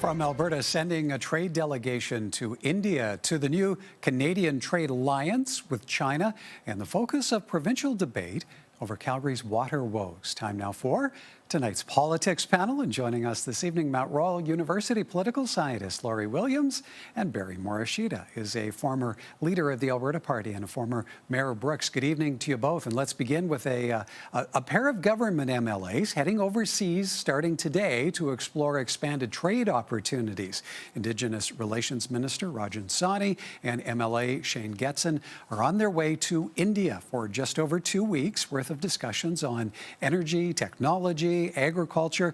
From Alberta, sending a trade delegation to India to the new Canadian trade alliance with China and the focus of provincial debate over Calgary's water woes. Time now for tonight's politics panel, and joining us this evening, Mount Royal University political scientist Laurie Williams, and Barry Morishita is a former leader of the Alberta Party and a former Mayor of Brooks. Good evening to you both, and let's begin with a pair of government MLAs heading overseas starting today to explore expanded trade opportunities. Indigenous Relations Minister Rajan Sawhney and MLA Shane Getson are on their way to India for just over 2 weeks worth of discussions on energy, technology, agriculture.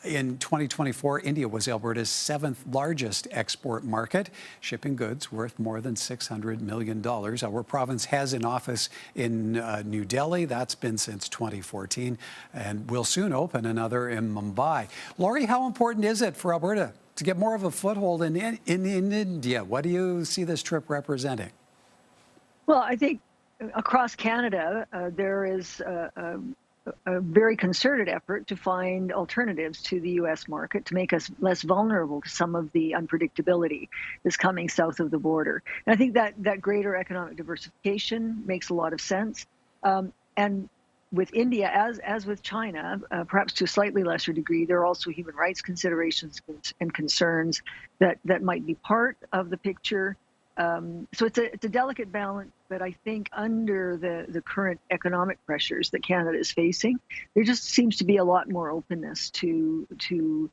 In 2024, India was Alberta's 7th largest export market, shipping goods worth more than $600 million. Our province has an office in New Delhi. That's been since 2014, and we'll soon open another in Mumbai. Laurie, how important is it for Alberta to get more of a foothold in India? What do you see this trip representing? Well, I think across Canada, there is a very concerted effort to find alternatives to the U.S. market to make us less vulnerable to some of the unpredictability that's coming south of the border. And I think that greater economic diversification makes a lot of sense. And with India, as with China, perhaps to a slightly lesser degree, there are also human rights considerations and concerns that might be part of the picture. So it's a delicate balance, but I think under the current economic pressures that Canada is facing, there just seems to be a lot more openness to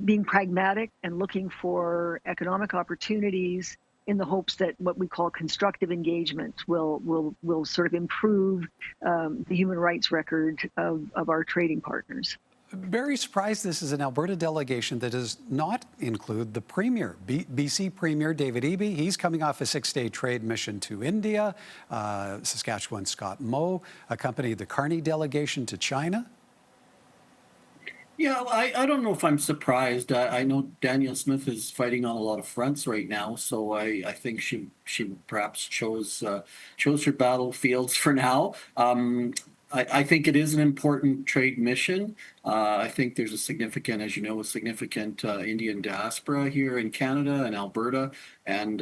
being pragmatic and looking for economic opportunities in the hopes that what we call constructive engagement will sort of improve the human rights record of our trading partners. Very surprised this is an Alberta delegation that does not include the Premier. BC Premier David Eby, he's coming off a 6-day trade mission to India. Saskatchewan Scott Moe accompanied the Carney delegation to China. Yeah, I don't know if I'm surprised. I know Danielle Smith is fighting on a lot of fronts right now, so I think she perhaps chose her battlefields for now. I think it is an important trade mission. I think there's a significant, as you know, Indian diaspora here in Canada and Alberta. And,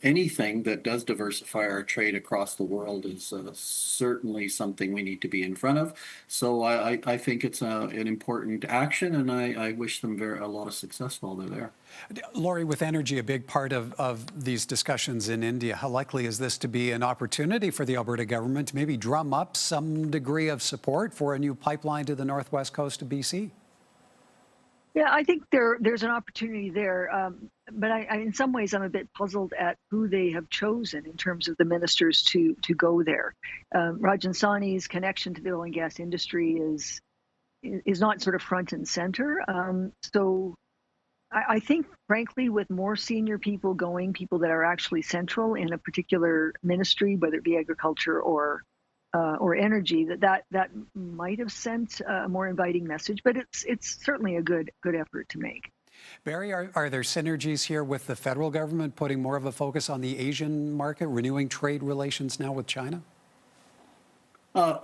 anything that does diversify our trade across the world is certainly something we need to be in front of. So I think it's an important action, and I wish them a lot of success while they're there. Laurie, with energy a big part of these discussions in India, how likely is this to be an opportunity for the Alberta government to maybe drum up some degree of support for a new pipeline to the northwest coast of BC? Yeah, I think there's an opportunity there, but in some ways I'm a bit puzzled at who they have chosen in terms of the ministers to go there. Rajan Sawhney's connection to the oil and gas industry is not sort of front and center. So I think, frankly, with more senior people going, people that are actually central in a particular ministry, whether it be agriculture or energy, that might have sent a more inviting message. But it's certainly a good effort to make. Barry, are there synergies here with the federal government putting more of a focus on the Asian market, renewing trade relations now with China?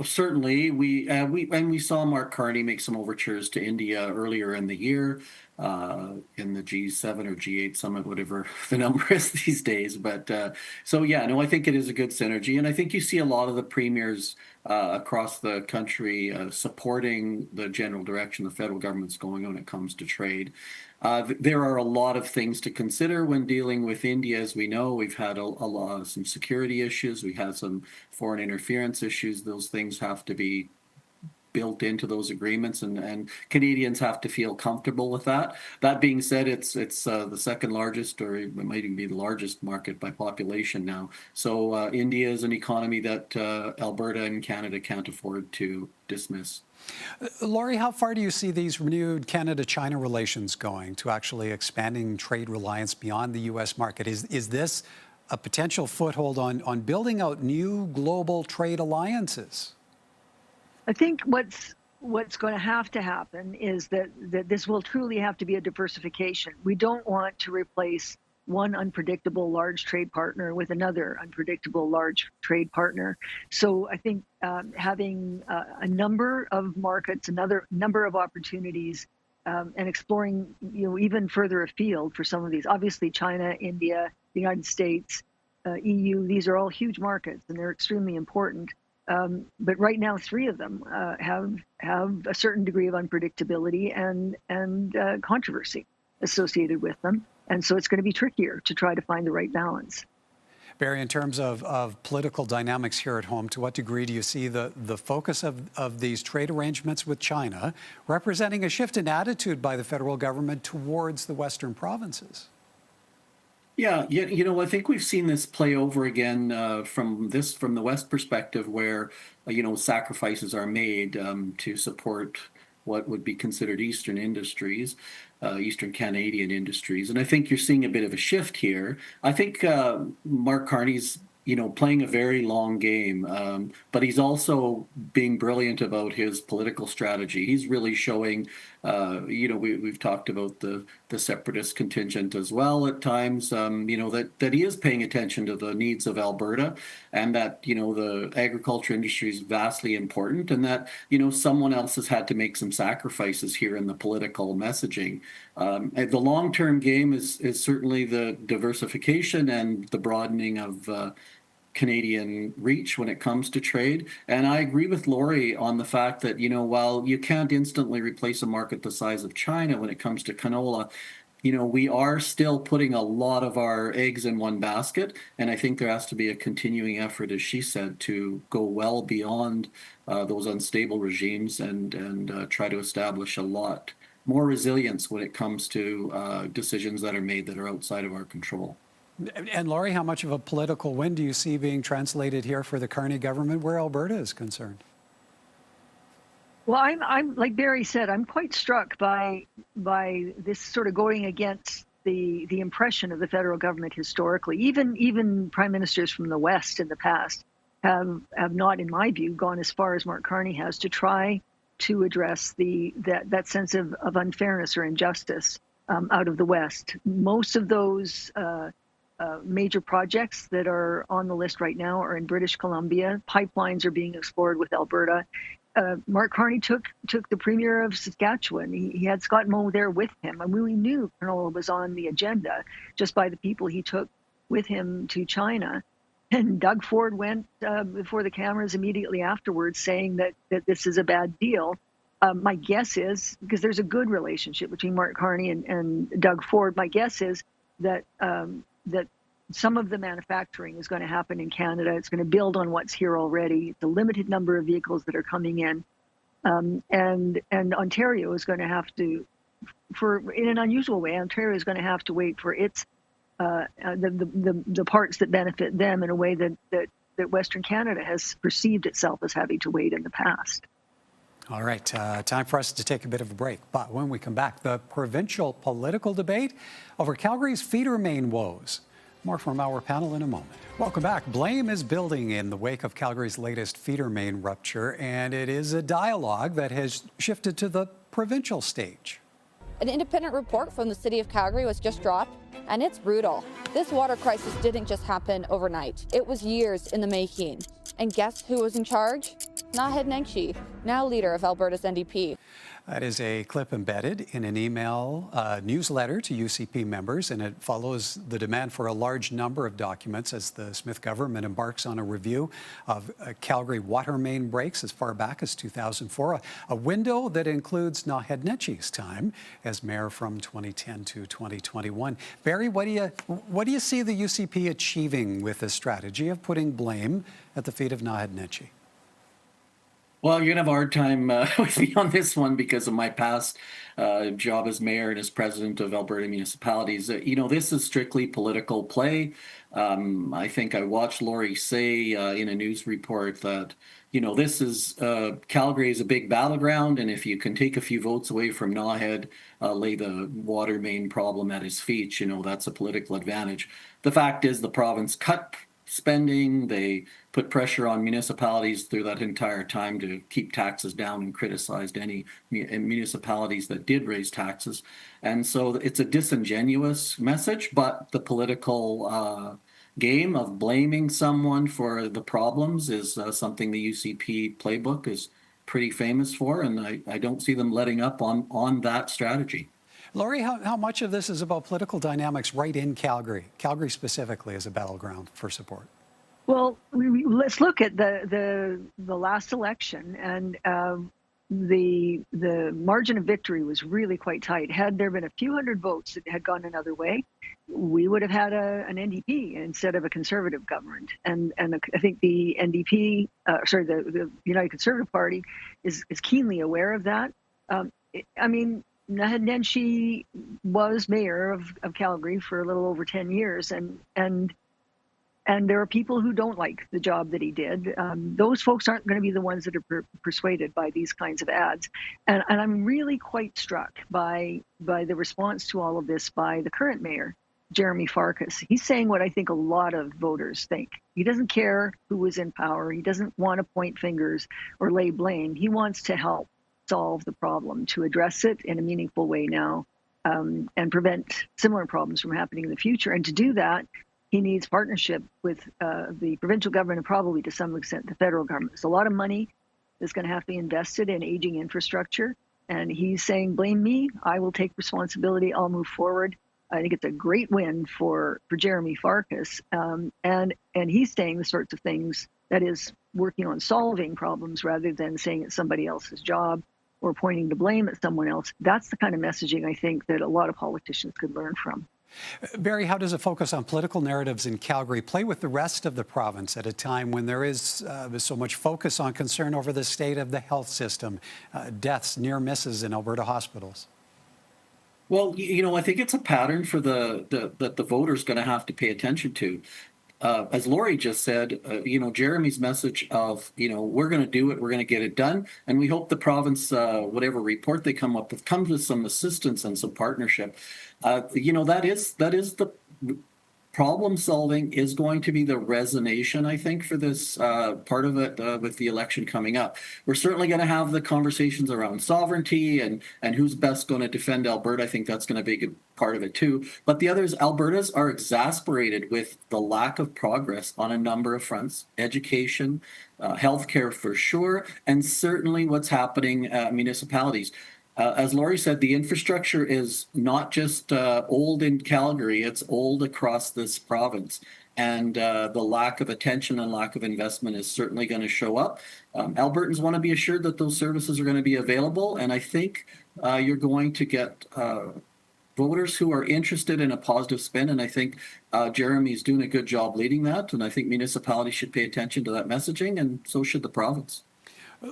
Certainly, we saw Mark Carney make some overtures to India earlier in the year in the G7 or G8 summit, whatever the number is these days. But I think it is a good synergy, and I think you see a lot of the premiers across the country supporting the general direction the federal government's going when it comes to trade. There are a lot of things to consider when dealing with India. As we know, we've had some security issues. We had some foreign interference issues. Those things have to be built into those agreements, and Canadians have to feel comfortable with that. That being said, it's the second largest, or it might even be the largest market by population now. So India is an economy that Alberta and Canada can't afford to dismiss. Laurie, how far do you see these renewed Canada-China relations going to actually expanding trade reliance beyond the U.S. market? Is this a potential foothold on building out new global trade alliances? I think what's going to happen is that this will truly have to be a diversification. We don't want to replace one unpredictable large trade partner with another unpredictable large trade partner. So I think having a number of markets, another number of opportunities and exploring, even further afield for some of these. Obviously, China, India, the United States, EU, these are all huge markets and they're extremely important. But right now, three of them have a certain degree of unpredictability and controversy associated with them. And so it's going to be trickier to try to find the right balance. Barry, in terms of political dynamics here at home, to what degree do you see the focus of these trade arrangements with China representing a shift in attitude by the federal government towards the Western provinces? Yeah, I think we've seen this play over again from the West perspective, where sacrifices are made to support what would be considered Eastern industries, Eastern Canadian industries, and I think you're seeing a bit of a shift here. I think Mark Carney's playing a very long game, but he's also being brilliant about his political strategy. He's really showing, we've talked about the separatist contingent as well at times, that he is paying attention to the needs of Alberta, and that, the agriculture industry is vastly important, and that, someone else has had to make some sacrifices here in the political messaging. The long-term game is certainly the diversification and the broadening of Canadian reach when it comes to trade. And I agree with Lori on the fact that, while you can't instantly replace a market the size of China when it comes to canola, we are still putting a lot of our eggs in one basket. And I think there has to be a continuing effort, as she said, to go well beyond those unstable regimes and try to establish a lot more resilience when it comes to decisions that are made that are outside of our control. And Laurie, how much of a political win do you see being translated here for the Carney government where Alberta is concerned? Well, I'm like Barry said, I'm quite struck by this sort of going against the impression of the federal government historically. Even prime ministers from the West in the past have not, in my view, gone as far as Mark Carney has to try to address that sense of unfairness or injustice out of the West. Most of those major projects that are on the list right now are in British Columbia. Pipelines are being explored with Alberta. Mark Carney took the Premier of Saskatchewan. He had Scott Moe there with him. I mean, we knew canola was on the agenda just by the people he took with him to China. And Doug Ford went before the cameras immediately afterwards saying that this is a bad deal. My guess is, because there's a good relationship between Mark Carney and Doug Ford, my guess is that that some of the manufacturing is going to happen in Canada. It's going to build on what's here already. It's a limited number of vehicles that are coming in. And Ontario is going to have to, in an unusual way, Ontario is going to have to wait for its the parts that benefit them in a way that Western Canada has perceived itself as having to wait in the past. All right, time for us to take a bit of a break. But when we come back, the provincial political debate over Calgary's feeder main woes. More from our panel in a moment. Welcome back. Blame is building in the wake of Calgary's latest feeder main rupture, and it is a dialogue that has shifted to the provincial stage. An independent report from the city of Calgary was just dropped, and it's brutal. This water crisis didn't just happen overnight. It was years in the making. And guess who was in charge? Naheed Nenshi, now leader of Alberta's NDP. That is a clip embedded in an email newsletter to UCP members, and it follows the demand for a large number of documents as the Smith government embarks on a review of Calgary water main breaks as far back as 2004, a window that includes Naheed Nenshi's time as mayor from 2010 to 2021. Barry, what do you see the UCP achieving with this strategy of putting blame at the feet of Naheed Nenshi? Well, you're going to have a hard time with me on this one because of my past job as mayor and as president of Alberta municipalities. This is strictly political play. I think I watched Lori say in a news report that, this is Calgary is a big battleground. And if you can take a few votes away from Naheed, lay the water main problem at his feet, that's a political advantage. The fact is the province cut spending. They put pressure on municipalities through that entire time to keep taxes down and criticized any municipalities that did raise taxes. And so it's a disingenuous message, but the political game of blaming someone for the problems is something the UCP playbook is pretty famous for, and I don't see them letting up on that strategy. Laurie, how much of this is about political dynamics right in Calgary? Calgary specifically as a battleground for support. Well, let's look at the last election, and the margin of victory was really quite tight. Had there been a few hundred votes that had gone another way, we would have had an NDP instead of a Conservative government. And I think the NDP, the United Conservative Party, is keenly aware of that. I mean, Naheed Nenshi was mayor of Calgary for a little over 10 years, and there are people who don't like the job that he did. Those folks aren't going to be the ones that are persuaded by these kinds of ads. And I'm really quite struck by the response to all of this by the current mayor, Jeremy Farkas. He's saying what I think a lot of voters think. He doesn't care who was in power. He doesn't want to point fingers or lay blame. He wants to help solve the problem, to address it in a meaningful way now, and prevent similar problems from happening in the future. And to do that, he needs partnership with the provincial government and probably to some extent the federal government. There's a lot of money that's going to have to be invested in aging infrastructure. And he's saying, blame me, I will take responsibility, I'll move forward. I think it's a great win for Jeremy Farkas. And he's saying the sorts of things, that is, working on solving problems rather than saying it's somebody else's job or pointing the blame at someone else. That's the kind of messaging I think that a lot of politicians could learn from. Barry, how does a focus on political narratives in Calgary play with the rest of the province at a time when there is so much focus on concern over the state of the health system, deaths, near misses in Alberta hospitals? Well, I think it's a pattern for that the voter's going to have to pay attention to. As Laurie just said, Jeremy's message of, we're going to do it, we're going to get it done, and we hope the province, whatever report they come up with, comes with some assistance and some partnership. That is the problem solving is going to be the resonation, I think, for this part of it with the election coming up. We're certainly going to have the conversations around sovereignty and who's best going to defend Alberta. I think that's going to be a good part of it too. But the others, Albertans are exasperated with the lack of progress on a number of fronts: education, healthcare for sure, and certainly what's happening municipalities. As Laurie said, the infrastructure is not just old in Calgary, it's old across this province. And the lack of attention and lack of investment is certainly going to show up. Albertans want to be assured that those services are going to be available. And I think you're going to get voters who are interested in a positive spin. And I think Jeremy's doing a good job leading that. And I think municipalities should pay attention to that messaging, and so should the province.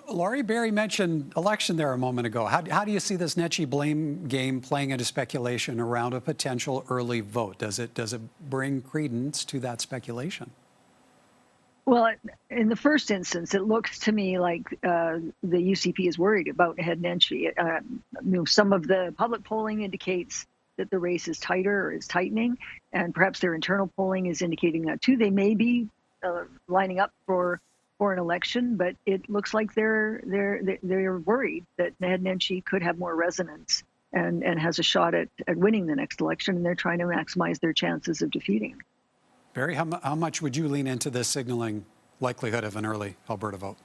Laurie, Barry mentioned election there a moment ago. How do you see this Nenshi blame game playing into speculation around a potential early vote? Does it bring credence to that speculation? Well, in the first instance, it looks to me like the UCP is worried about Naheed Nenshi. Some of the public polling indicates that the race is tighter or is tightening, and perhaps their internal polling is indicating that too. They may be lining up for an election, but it looks like they're worried that Naheed Nenshi could have more resonance and has a shot at winning the next election, and they're trying to maximize their chances of defeating him. Barry, how much would you lean into this signaling likelihood of an early Alberta vote?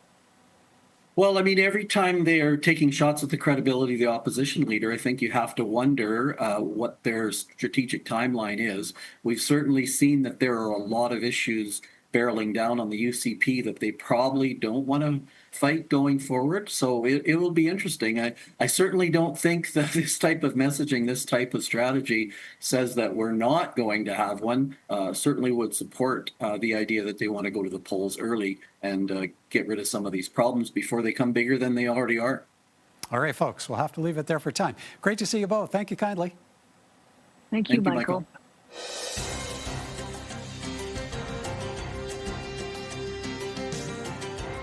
Well, I mean, every time they are taking shots at the credibility of the opposition leader, I think you have to wonder what their strategic timeline is. We've certainly seen that there are a lot of issues barreling down on the UCP that they probably don't want to fight going forward. So it will be interesting. I certainly don't think that this type of messaging, this type of strategy says that we're not going to have one. Certainly would support the idea that they want to go to the polls early and get rid of some of these problems before they come bigger than they already are. All right, folks, we'll have to leave it there for time. Great to see you both. Thank you kindly. Thank you, Michael.